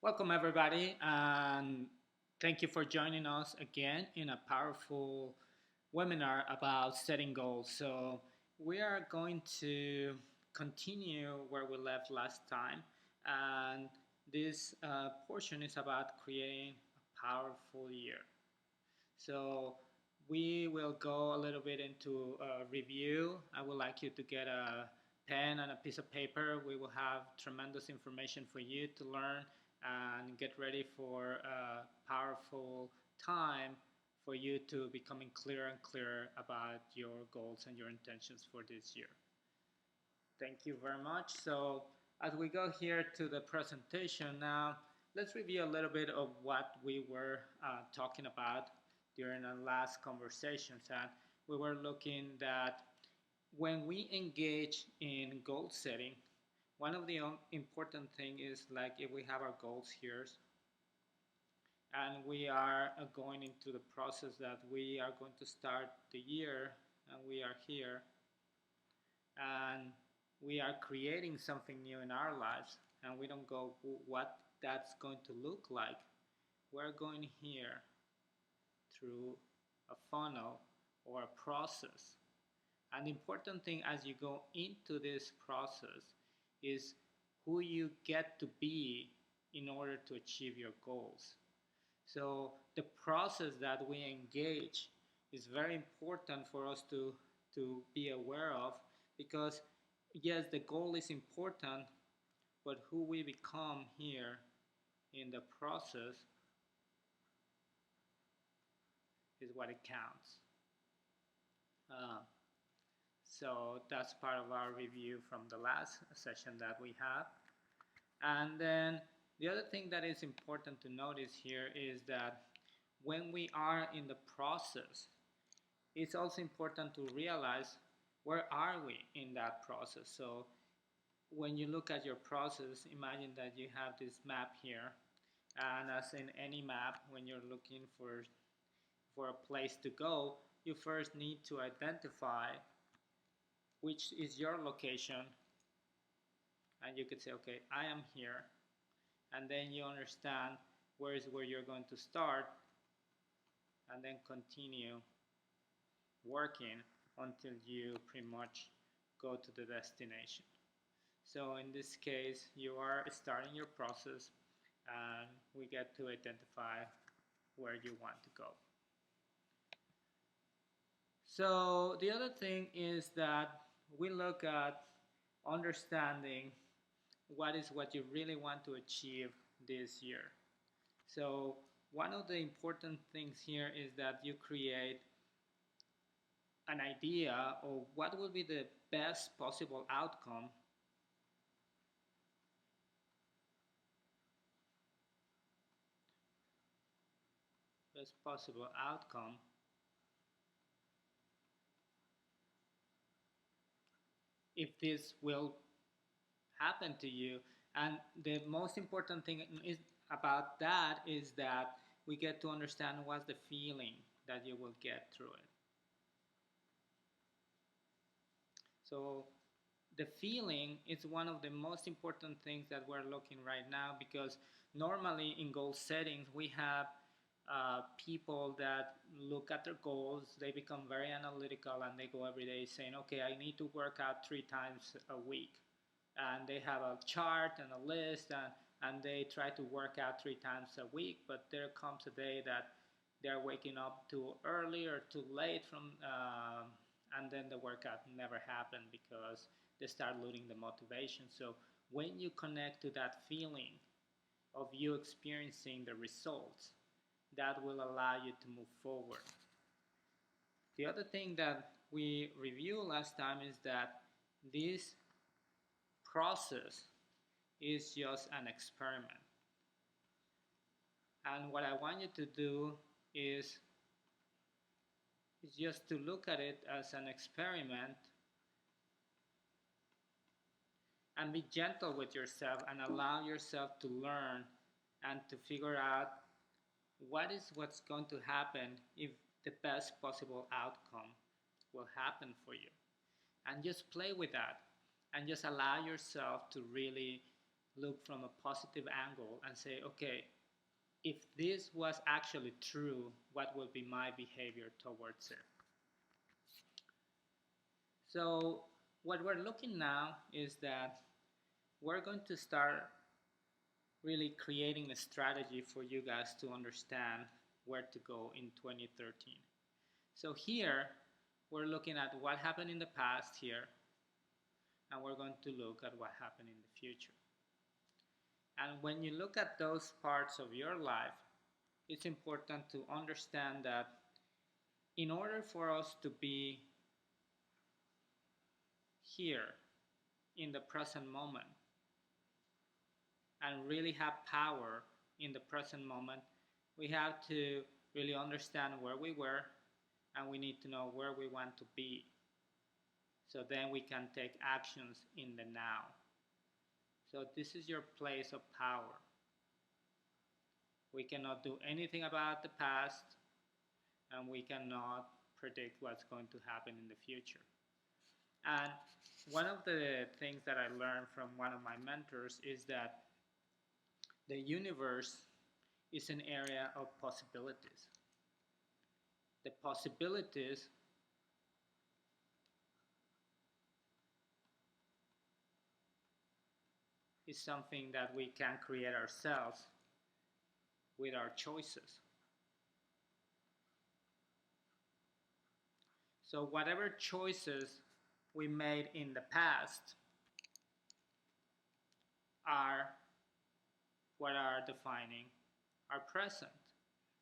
Welcome, everybody, and thank you for joining us again in a powerful webinar about setting goals. So, we are going to continue where we left last time, and this portion is about creating a powerful year. So, we will go a little bit into a review. I would like you to get a pen and a piece of paper. We will have tremendous information for you to learn and get ready for a powerful time for you to becoming clearer and clearer about your goals and your intentions for this year. Thank you very much. So as we go here to the presentation now, let's review a little bit of what we were talking about during our last conversations. And we were looking that when we engage in goal setting, one of the important thing is like if we have our goals here and we are going into the process that we are going to start the year and we are here and we are creating something new in our lives and we don't go what that's going to look like. We're going here through a funnel or a process. And the important thing as you go into this process is who you get to be in order to achieve your goals. So the process that we engage is very important for us to be aware of, because yes, the goal is important, but who we become here in the process is what it counts. So that's part of our review from the last session that we had. And then the other thing that is important to notice here is that when we are in the process, it's also important to realize where are we in that process. So when you look at your process, imagine that you have this map here, and as in any map, when you're looking for a place to go, you first need to identify which is your location, and you could say, okay, I am here, and then you understand where you're going to start, and then continue working until you pretty much go to the destination. So in this case, you are starting your process, and we get to identify where you want to go. So the other thing is that we look at understanding what you really want to achieve this year. So one of the important things here is that you create an idea of what will be the best possible outcome if this will happen to you. And the most important thing is about that is that we get to understand what's the feeling that you will get through it. So the feeling is one of the most important things that we're looking right now, because normally in goal settings we have people that look at their goals, they become very analytical, and they go every day saying, okay, I need to work out 3 times a week. And they have a chart and a list, and they try to work out 3 times a week, but there comes a day that they're waking up too early or too late and then the workout never happened because they start losing the motivation. So when you connect to that feeling of you experiencing the results, that will allow you to move forward. The other thing that we reviewed last time is that this process is just an experiment. And what I want you to do is just to look at it as an experiment and be gentle with yourself and allow yourself to learn and to figure out what's going to happen if the best possible outcome will happen for you. And just play with that and just allow yourself to really look from a positive angle and say, okay, if this was actually true, what will be my behavior towards it? So, what we're looking now is that we're going to start really creating a strategy for you guys to understand where to go in 2013. So, here we're looking at what happened in the past here, and we're going to look at what happened in the future. And when you look at those parts of your life, it's important to understand that in order for us to be here in the present moment and really have power in the present moment, we have to really understand where we were, and we need to know where we want to be. So then we can take actions in the now. So this is your place of power. We cannot do anything about the past, and we cannot predict what's going to happen in the future. And one of the things that I learned from one of my mentors is that the universe is an area of possibilities. The possibilities is something that we can create ourselves with our choices. So whatever choices we made in the past are what are defining our present.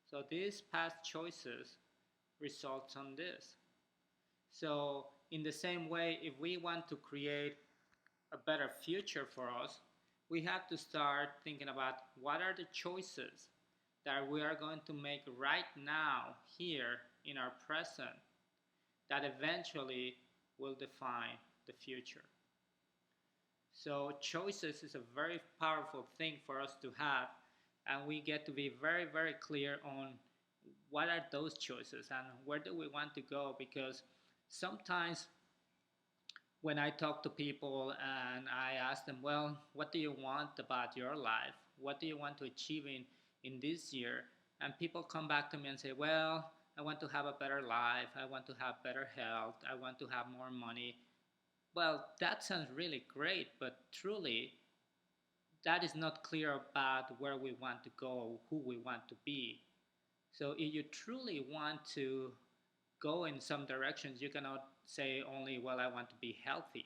So these past choices result on this. So in the same way, if we want to create a better future for us, we have to start thinking about what are the choices that we are going to make right now, here in our present, that eventually will define the future. So choices is a very powerful thing for us to have, and we get to be very, very clear on what are those choices and where do we want to go, because sometimes when I talk to people and I ask them, well, what do you want about your life? What do you want to achieve in this year? And people come back to me and say, well, I want to have a better life. I want to have better health. I want to have more money. Well, that sounds really great, but truly, that is not clear about where we want to go, who we want to be. So if you truly want to go in some directions, you cannot say only, well, I want to be healthy.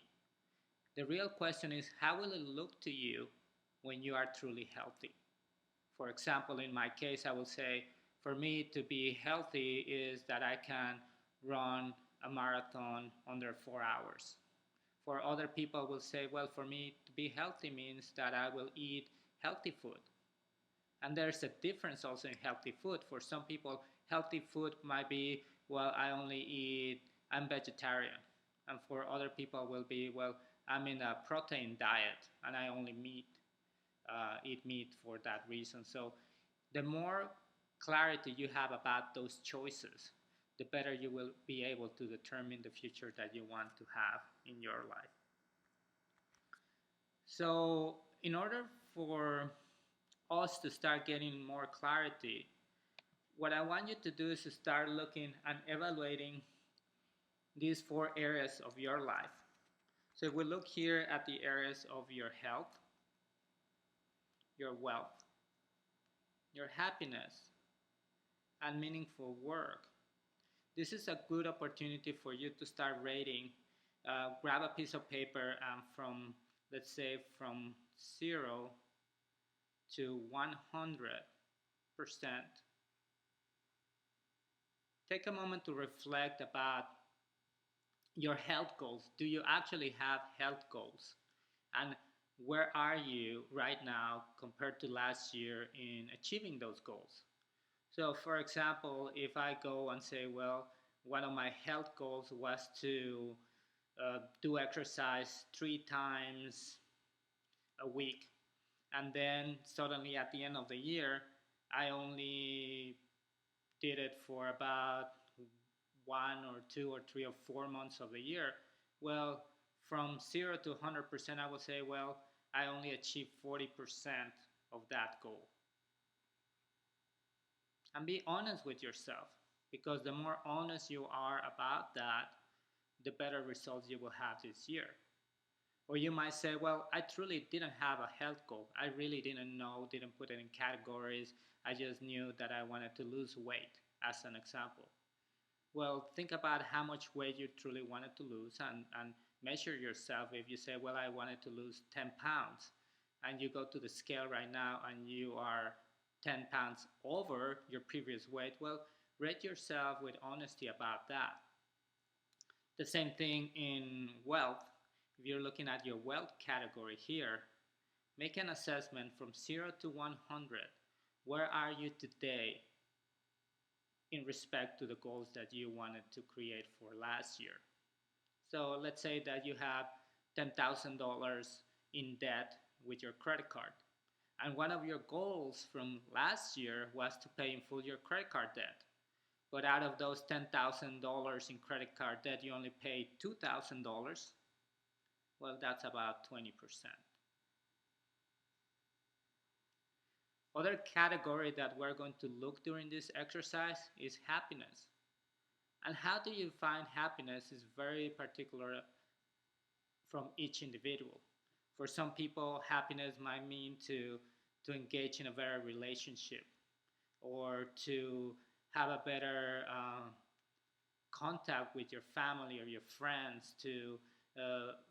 The real question is, how will it look to you when you are truly healthy? For example, in my case, I will say, for me to be healthy is that I can run a marathon under 4 hours. For other people will say, well, for me to be healthy means that I will eat healthy food. And there's a difference also in healthy food. For some people, healthy food might be, well, I'm vegetarian. And for other people will be, well, I'm in a protein diet and I only eat meat for that reason. So the more clarity you have about those choices, the better you will be able to determine the future that you want to have in your life. So in order for us to start getting more clarity, what I want you to do is to start looking and evaluating these 4 areas of your life. So if we look here at the areas of your health, your wealth, your happiness, and meaningful work, this is a good opportunity for you to start rating. Grab a piece of paper and let's say, from 0 to 100%, take a moment to reflect about your health goals. Do you actually have health goals? And where are you right now compared to last year in achieving those goals? So, for example, if I go and say, well, one of my health goals was to do exercise 3 times a week, and then suddenly at the end of the year, I only did it for about 1 or 2 or 3 or 4 months of the year. Well, from 0 to 100%, I would say, well, I only achieved 40% of that goal. And be honest with yourself, because the more honest you are about that, the better results you will have this year. Or you might say, well, I truly didn't have a health goal. I really didn't know, didn't put it in categories. I just knew that I wanted to lose weight, as an example. Well, think about how much weight you truly wanted to lose, and measure yourself. If you say, well, I wanted to lose 10 pounds, and you go to the scale right now and you are 10 pounds over your previous weight, well, rate yourself with honesty about that. The same thing in wealth. If you're looking at your wealth category here, make an assessment from 0 to 100. Where are you today in respect to the goals that you wanted to create for last year? So let's say that you have $10,000 in debt with your credit card. And one of your goals from last year was to pay in full your credit card debt. But out of those $10,000 in credit card debt, you only paid $2,000. Well, that's about 20%. Other category that we're going to look during this exercise is happiness. And how do you find happiness is very particular from each individual. For some people, happiness might mean to engage in a better relationship, or to have a better contact with your family or your friends, to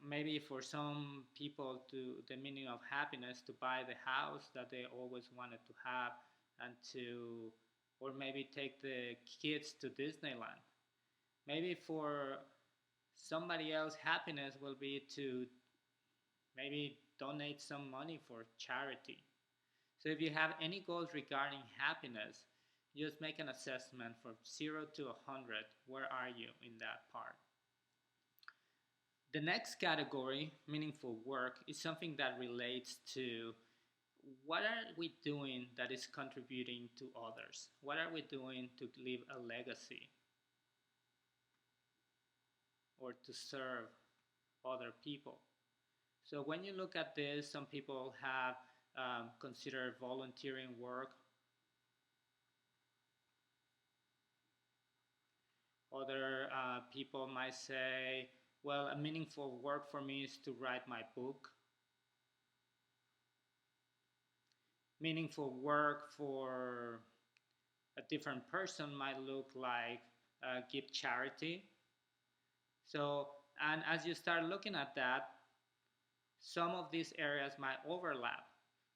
maybe for some people, to the meaning of happiness, to buy the house that they always wanted to have, and to, or maybe take the kids to Disneyland. Maybe for somebody else, happiness will be to maybe donate some money for charity. So if you have any goals regarding happiness, just make an assessment from 0 to 100. Where are you in that part? The next category, meaningful work, is something that relates to what are we doing that is contributing to others? What are we doing to leave a legacy or to serve other people? So when you look at this, some people have considered volunteering work. Other people might say, well, a meaningful work for me is to write my book. Meaningful work for a different person might look like give charity. So, and as you start looking at that, some of these areas might overlap,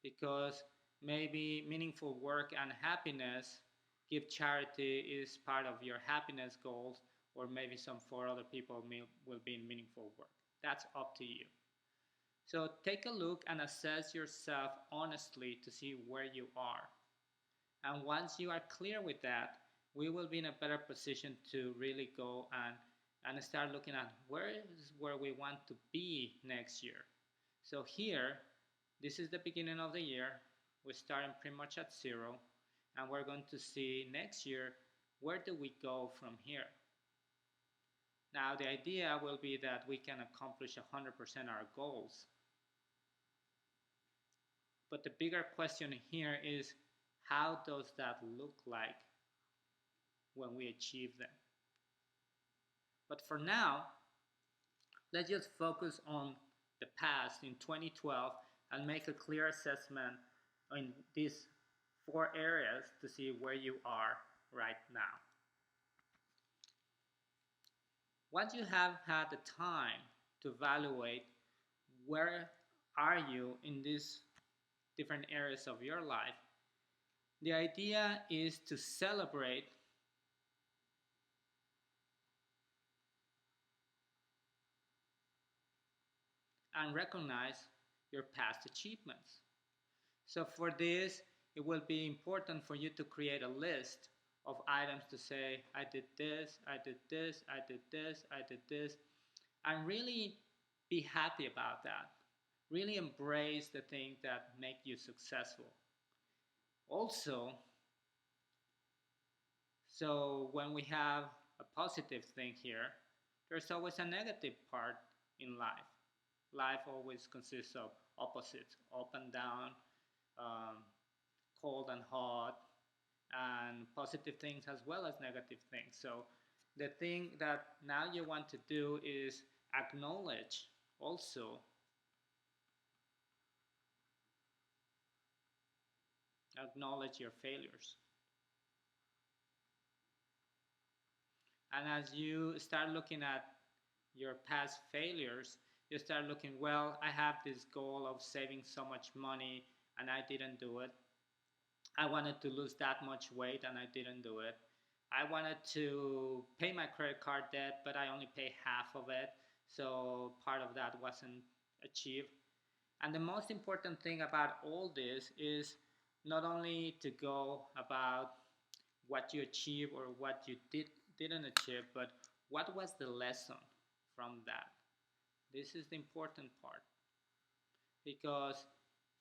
because maybe meaningful work and happiness, give charity is part of your happiness goals, or maybe some for other people will be in meaningful work. That's up to you. So take a look and assess yourself honestly to see where you are. And once you are clear with that, we will be in a better position to really go and start looking at where we want to be next year. So here, this is the beginning of the year. We're starting pretty much at 0, and we're going to see next year, where do we go from here? Now, the idea will be that we can accomplish 100% our goals. But the bigger question here is, how does that look like when we achieve them? But for now, let's just focus on the past in 2012 and make a clear assessment in these 4 areas to see where you are right now. Once you have had the time to evaluate where are you in these different areas of your life, the idea is to celebrate and recognize your past achievements. So for this, it will be important for you to create a list of items to say, I did this, I did this, I did this, I did this, and really be happy about that. Really embrace the things that make you successful. Also, so when we have a positive thing here, there's always a negative part in life. Life always consists of opposites, up and down, um, cold and hot, and positive things as well as negative things. So the thing that now you want to do is acknowledge also, acknowledge your failures. And as you start looking at your past failures, you start looking, well, I have this goal of saving so much money and I didn't do it. I wanted to lose that much weight and I didn't do it. I wanted to pay my credit card debt, but I only pay half of it. So part of that wasn't achieved. And the most important thing about all this is not only to go about what you achieve or what you didn't achieve, but what was the lesson from that. This is the important part, because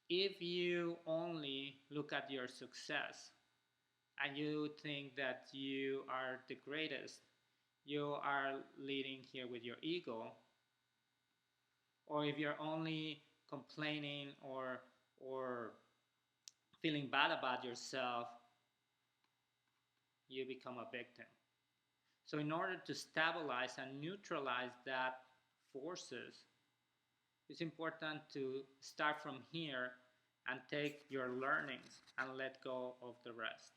if you only look at your success and you think that you are the greatest, you are leading here with your ego. Or if you're only complaining or feeling bad about yourself, you become a victim. So in order to stabilize and neutralize that forces, it's important to start from here and take your learnings and let go of the rest.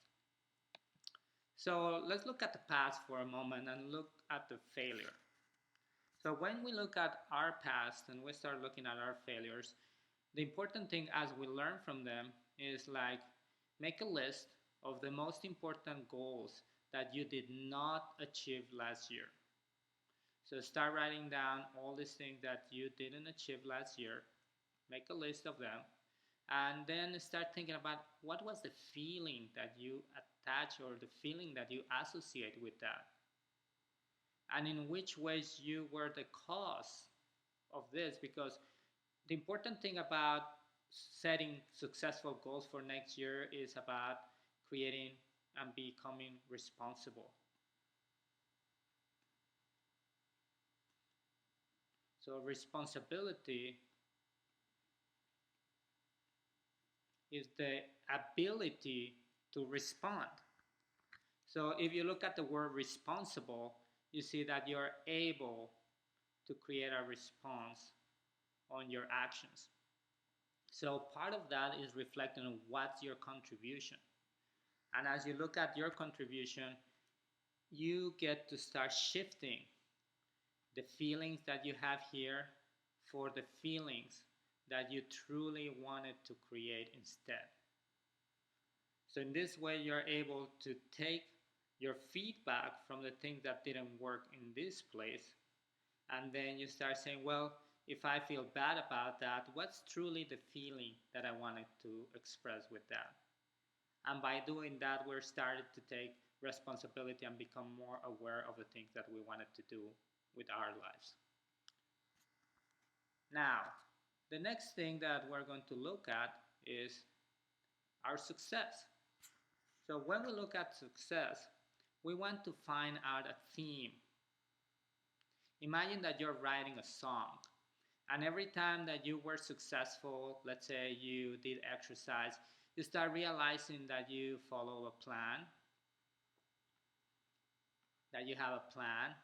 So let's look at the past for a moment and look at the failure. So when we look at our past and we start looking at our failures, the important thing as we learn from them is like make a list of the most important goals that you did not achieve last year. So start writing down all these things that you didn't achieve last year, make a list of them, and then start thinking about what was the feeling that you attach or the feeling that you associate with that, and in which ways you were the cause of this. Because the important thing about setting successful goals for next year is about creating and becoming responsible. So responsibility is the ability to respond. So if you look at the word responsible, you see that you're able to create a response on your actions. So part of that is reflecting on what's your contribution. And as you look at your contribution, you get to start shifting the feelings that you have here for the feelings that you truly wanted to create instead. So in this way, you're able to take your feedback from the things that didn't work in this place, and then you start saying, well, if I feel bad about that, what's truly the feeling that I wanted to express with that? And by doing that, we're starting to take responsibility and become more aware of the things that we wanted to do with our lives. Now, the next thing that we're going to look at is our success. So when we look at success, we want to find out a theme. Imagine that you're writing a song, and every time that you were successful, let's say you did exercise, you start realizing that you follow a plan, that you have a plan,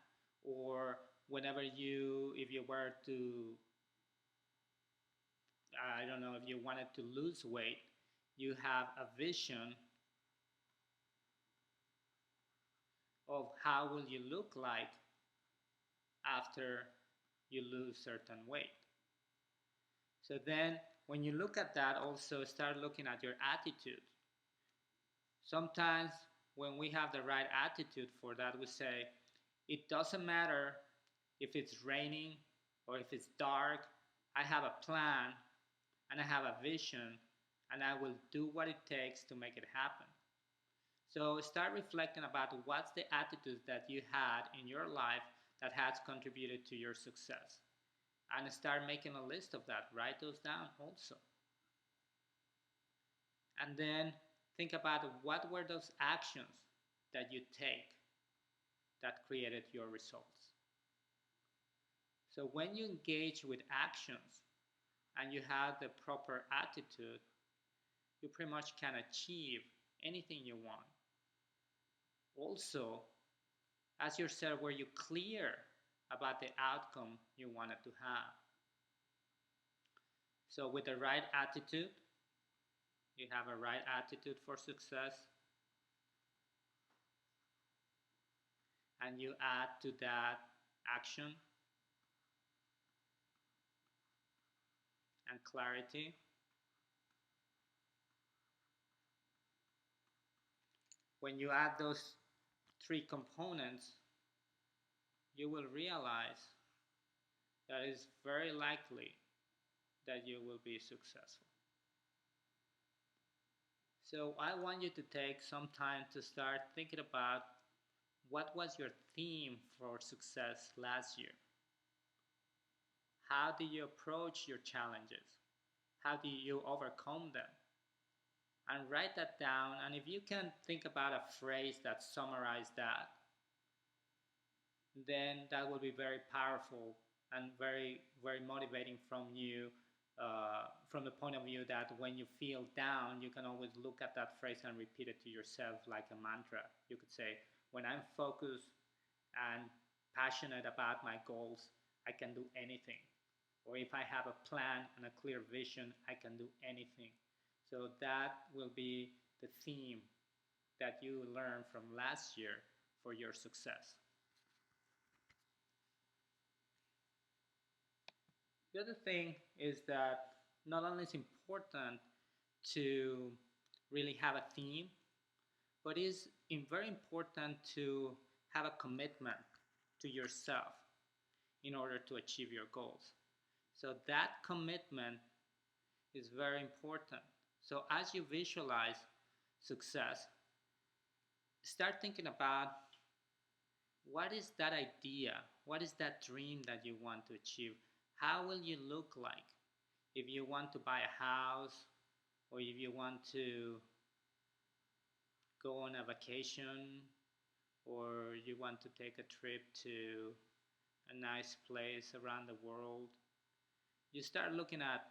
or whenever if you were to, I don't know, if you wanted to lose weight, you have a vision of how will you look like after you lose certain weight. So then when you look at that, also start looking at your attitude. Sometimes when we have the right attitude for that, we say, it doesn't matter if it's raining or if it's dark, I have a plan and I have a vision and I will do what it takes to make it happen. So start reflecting about what's the attitude that you had in your life that has contributed to your success. And start making a list of that. Write those down also. And then think about what were those actions that you take that created your results. So when you engage with actions, and you have the proper attitude, you pretty much can achieve anything you want. Also, ask yourself, were you clear about the outcome you wanted to have? So with the right attitude, you have a right attitude for success, and you add to that action and clarity. When you add those three components, you will realize that it's very likely that you will be successful. So I want you to take some time to start thinking about what was your theme for success last year? How do you approach your challenges? How do you overcome them? And write that down. And if you can think about a phrase that summarizes that, then that will be very powerful and very, very motivating from you, from the point of view that when you feel down, you can always look at that phrase and repeat it to yourself like a mantra. You could say, when I'm focused and passionate about my goals, I can do anything. Or if I have a plan and a clear vision, I can do anything. So that will be the theme that you learned from last year for your success. The other thing is that not only is important to really have a theme, but it's very important to have a commitment to yourself in order to achieve your goals. So that commitment is very important. So as you visualize success, start thinking about what is that idea, what is that dream that you want to achieve? How will you look like? If you want to buy a house, or if you want to go on a vacation, or you want to take a trip to a nice place around the world, you start looking at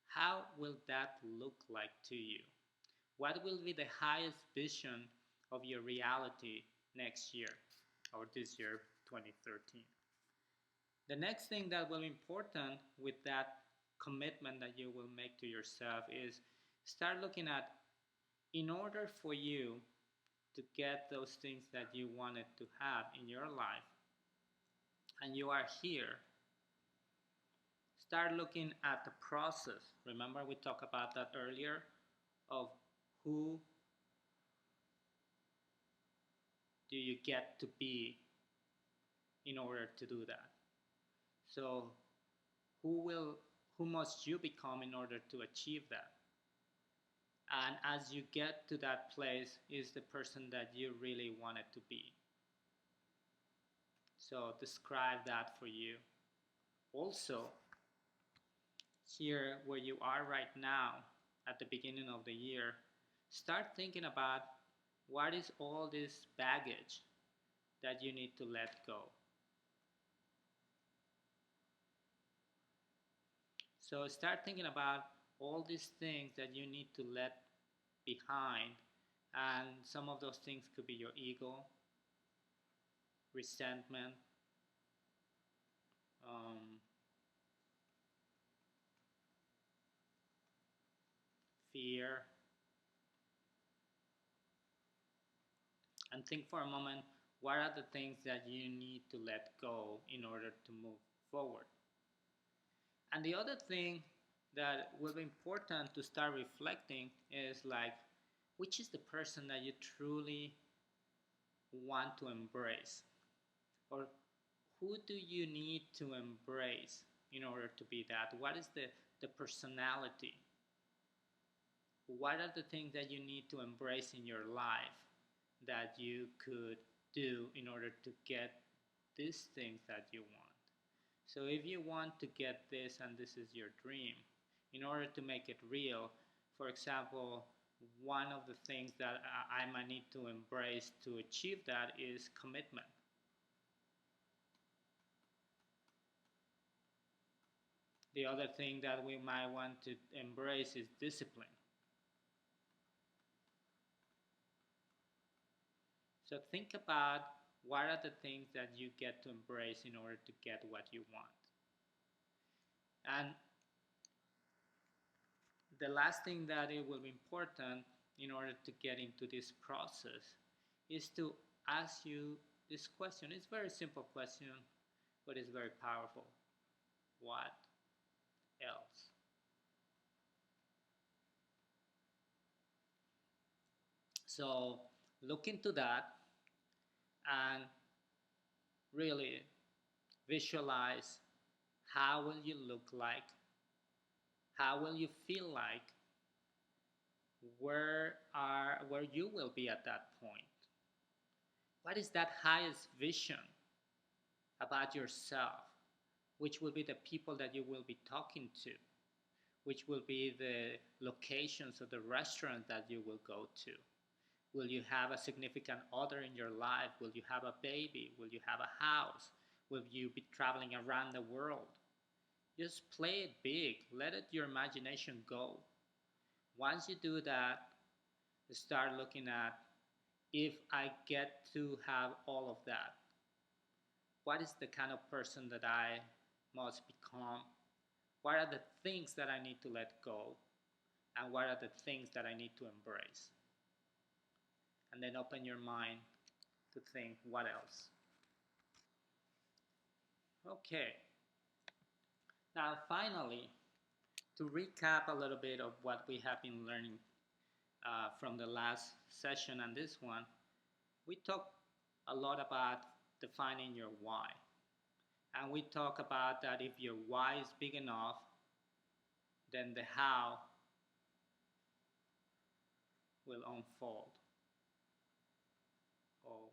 how will that look like to you? What will be the highest vision of your reality next year or this year, 2013? The next thing that will be important with that commitment that you will make to yourself is start looking at, in order for you to get those things that you wanted to have in your life, and you are here, start looking at the process. Remember we talked about that earlier, of who do you get to be in order to do that. So who must you become in order to achieve that? And as you get to that place, is the person that you really wanted to be. So describe that for you. Also, here where you are right now at the beginning of the year, start thinking about what is all this baggage that you need to let go. So start thinking about all these things that you need to let behind, and some of those things could be your ego, resentment, fear, and think for a moment, what are the things that you need to let go in order to move forward? And the other thing that will be important to start reflecting is like, which is the person that you truly want to embrace? Or who do you need to embrace in order to be that? What is the personality? What are the things that you need to embrace in your life that you could do in order to get these things that you want? So if you want to get this and this is your dream, in order to make it real, for example, one of the things that I might need to embrace to achieve that is commitment. The other thing that we might want to embrace is discipline. So think about what are the things that you get to embrace in order to get what you want. And the last thing that it will be important in order to get into this process is to ask you this question. It's a very simple question, but it's very powerful. What else? So look into that and really visualize how will you look like, how will you feel like, where you will be at that point. What is that highest vision about yourself? Which will be the people that you will be talking to? Which will be the locations of the restaurant that you will go to? Will you have a significant other in your life? Will you have a baby? Will you have a house? Will you be traveling around the world? Just play it big. Let your imagination go. Once you do that, start looking at, if I get to have all of that, what is the kind of person that I must become? What are the things that I need to let go? And what are the things that I need to embrace? And then open your mind to think, what else? Okay. Now, finally, to recap a little bit of what we have been learning from the last session and this one, we talked a lot about defining your why. And we talk about that if your why is big enough, then the how will unfold. Oh.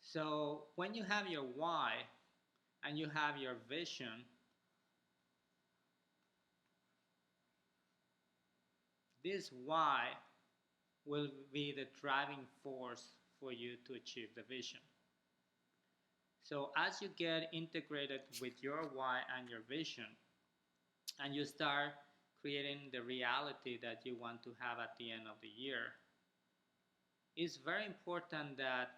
So when you have your why and you have your vision, this why will be the driving force for you to achieve the vision. So as you get integrated with your why and your vision, and you start creating the reality that you want to have at the end of the year, it's very important that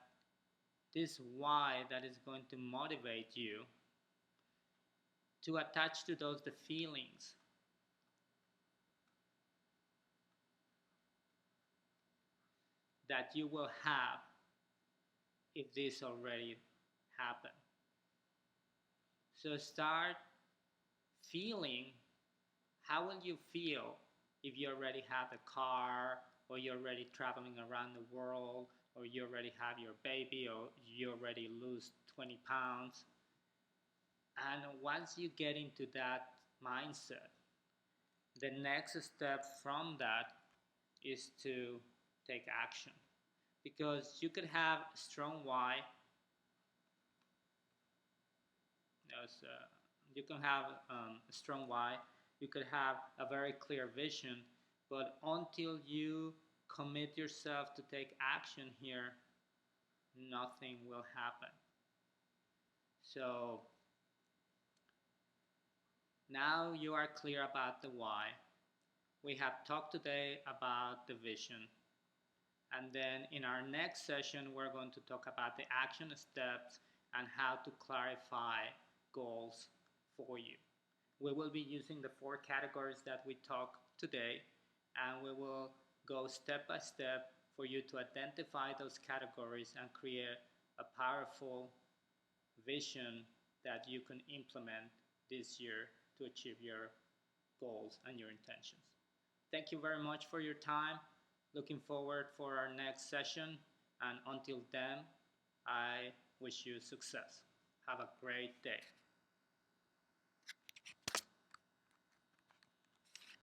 this why that is going to motivate you to attach to those the feelings that you will have if this already happened. So start feeling, how will you feel if you already have a car, or you're already traveling around the world, or you already have your baby, or you already lose 20 pounds. And once you get into that mindset, the next step from that is to take action. Because you could have a strong why, you can have a strong why, you could have a very clear vision, but until you commit yourself to take action here, nothing will happen. So now you are clear about the why. We have talked today about the vision. And then in our next session, we're going to talk about the action steps and how to clarify goals for you. We will be using the 4 categories that we talked today, and we will go step by step for you to identify those categories and create a powerful vision that you can implement this year to achieve your goals and your intentions. Thank you very much for your time. Looking forward for our next session, and until then, I wish you success. Have a great day.